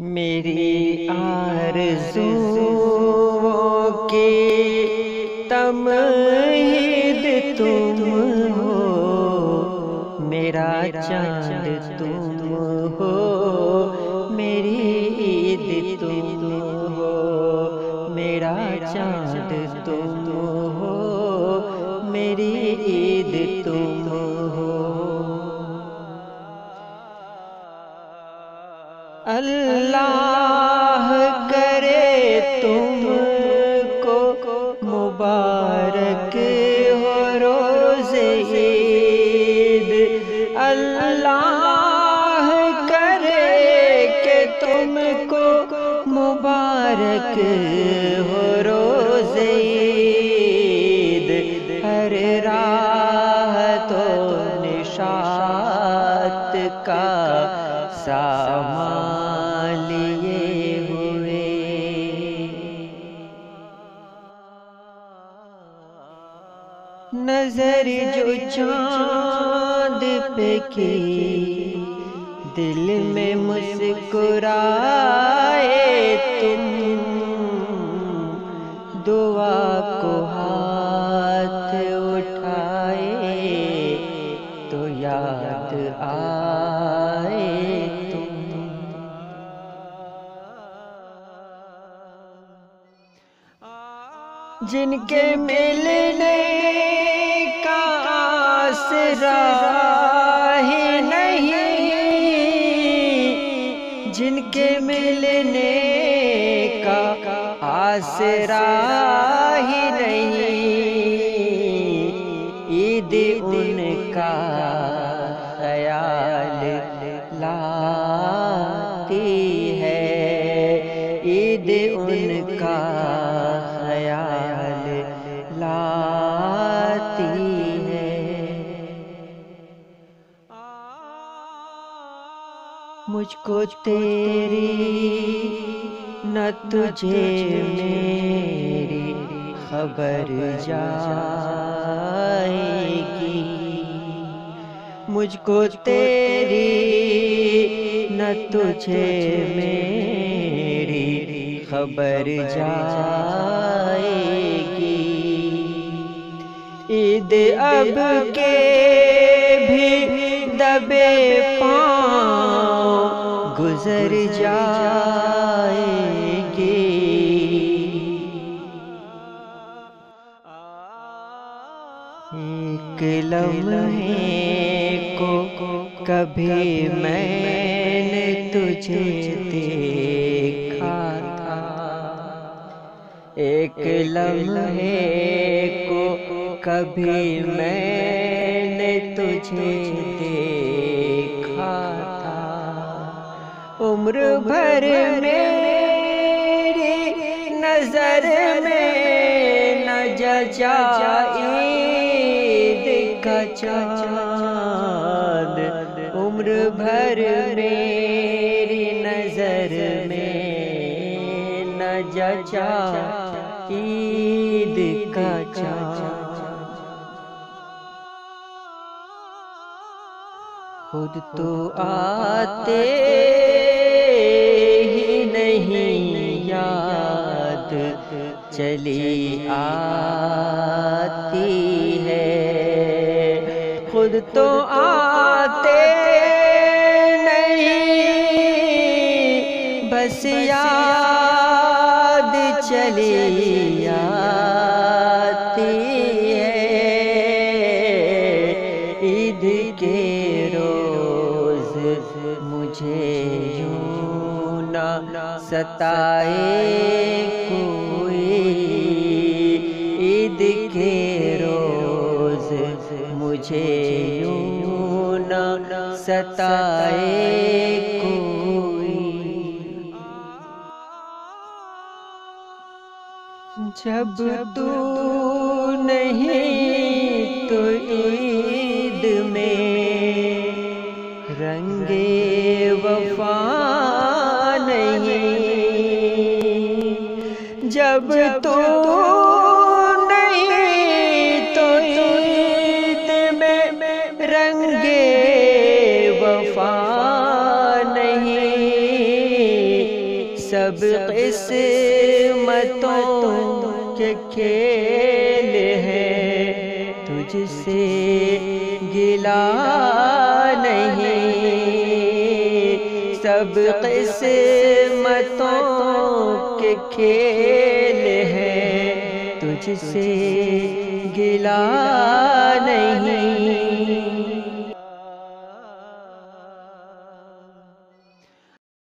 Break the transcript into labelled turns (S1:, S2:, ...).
S1: میری آرزوؤں کی تمہید تم ہو، میرا چاند تم ہو، میری عید تم ہو، میرا چاند تم ہو، میری عید تم ہو۔ اللہ کرے تم کو مبارک ہو روز عید، اللہ کرے کہ تم کو مبارک ہو روز عید، ہر راحت و نشاط کا سامان لیے ہوئے۔ نظر جو چاند پہ کی، دل میں مسکرائے تم، دعا کو ہاتھ اٹھائے تو یاد آئے تم۔ جن کے ملنے کا آسرا ہی نہیں، جن کے ملنے کا آسرا ہی نہیں، عید ان کا خیال لاتی ہے، عید ان کا خیال لاتی ہے۔ مجھ کو تیری نہ تجھے میری خبر جائے گی، مجھ کو تیری نہ تجھے میری خبر جائے گی، عید اب کے بھی دبے پاؤں گزر جائے گی۔ ایک لمحے کو کبھی میں نے تجھے دیکھا تھا، ایک لمحے کو کبھی میں نے تجھے دیکھا تھا، عمر بھر میری نظر میں نہ جچا عید کا چاند، عمر بھر میری نظر میں نہ جچا عید کا چاند۔ خود تو آتے ہی نہیں یاد چلی آتی ہے، خود تو آتے نہیں بس یاد چلی آتی ہے، عید کے روز مجھے یوں نہ ستائے کوئی، عید کے روز مجھے یوں نہ ستائے کوئی۔ جب تو نہیں تو عید میں رنگ وفا نہیں، جب تو نہیں تو عید میں رنگ وفا نہیں، سب قسمتوں کے کھیل ہیں، تجھ سے گلا نہیں، سب قسمتوں کے کھیل ہیں، تجھ سے گلا نہیں۔